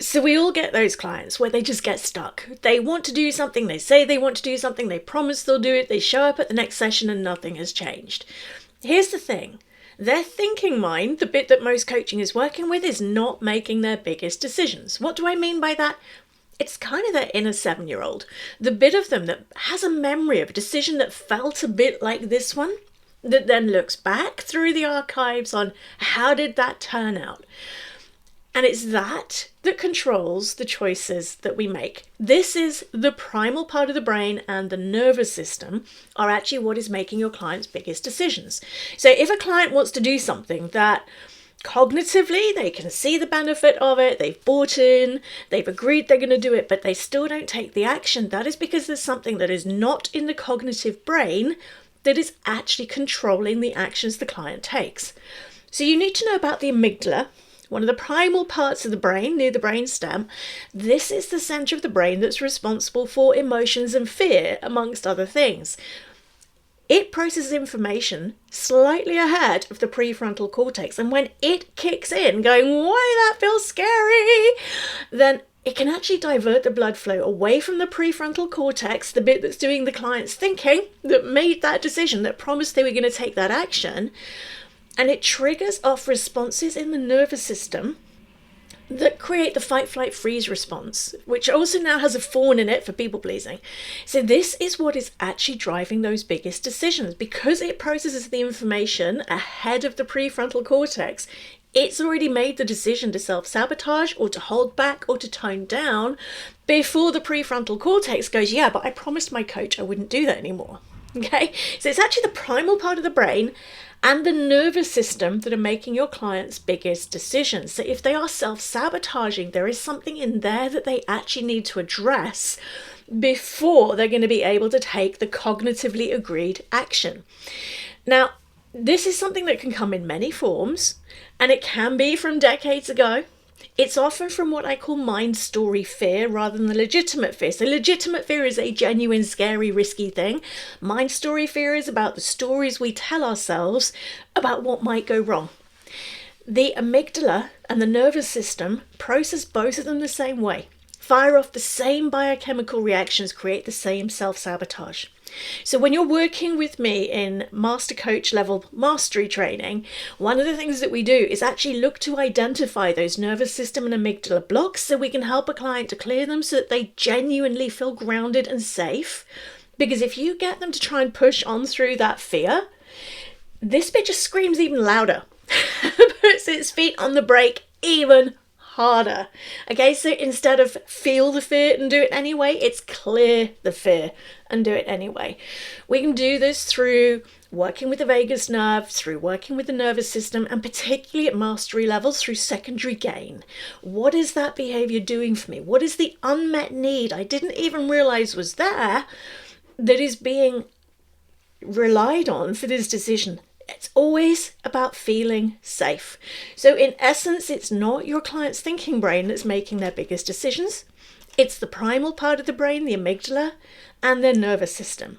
So we all get those clients where they just get stuck. They want to do something, they say they want to do something, they promise they'll do it, they show up at the next session and nothing has changed. Here's the thing. Their thinking mind, the bit that most coaching is working with, is not making their biggest decisions. What do I mean by that? It's kind of their inner 7-year-old. The bit of them that has a memory of a decision that felt a bit like this one, that then looks back through the archives on how did that turn out. And it's that controls the choices that we make. This is the primal part of the brain, and the nervous system are actually what is making your client's biggest decisions. So if a client wants to do something that cognitively they can see the benefit of it, they've bought in, they've agreed they're going to do it, but they still don't take the action, that is because there's something that is not in the cognitive brain that is actually controlling the actions the client takes. So you need to know about the amygdala, one of the primal parts of the brain near the brainstem. This is the center of the brain that's responsible for emotions and fear, amongst other things. It processes information slightly ahead of the prefrontal cortex, and when it kicks in going, why, that feels scary, then it can actually divert the blood flow away from the prefrontal cortex, the bit that's doing the client's thinking, that made that decision, that promised they were going to take that action. And it triggers off responses in the nervous system that create the fight, flight, freeze response, which also now has a fawn in it for people pleasing. So this is what is actually driving those biggest decisions. Because it processes the information ahead of the prefrontal cortex, it's already made the decision to self-sabotage or to hold back or to tone down before the prefrontal cortex goes, yeah, but I promised my coach I wouldn't do that anymore. Okay, so it's actually the primal part of the brain and the nervous system that are making your clients' biggest decisions. So if they are self-sabotaging, there is something in there that they actually need to address before they're going to be able to take the cognitively agreed action. Now, this is something that can come in many forms, and it can be from decades ago. It's often from what I call mind story fear rather than the legitimate fear. So legitimate fear is a genuine, scary, risky thing. Mind story fear is about the stories we tell ourselves about what might go wrong. The amygdala and the nervous system process both of them the same way. Fire off the same biochemical reactions, create the same self-sabotage. So when you're working with me in master coach level mastery training, one of the things that we do is actually look to identify those nervous system and amygdala blocks so we can help a client to clear them so that they genuinely feel grounded and safe. Because if you get them to try and push on through that fear, this bit just screams even louder, puts its feet on the brake even harder. Okay, so instead of feel the fear and do it anyway, it's clear the fear and do it anyway. We can do this through working with the vagus nerve, through working with the nervous system, and particularly at mastery levels through secondary gain. What is that behavior doing for me? What is the unmet need I didn't even realize was there that is being relied on for this decision? It's always about feeling safe. So in essence, it's not your client's thinking brain that's making their biggest decisions. It's the primal part of the brain, the amygdala, and their nervous system.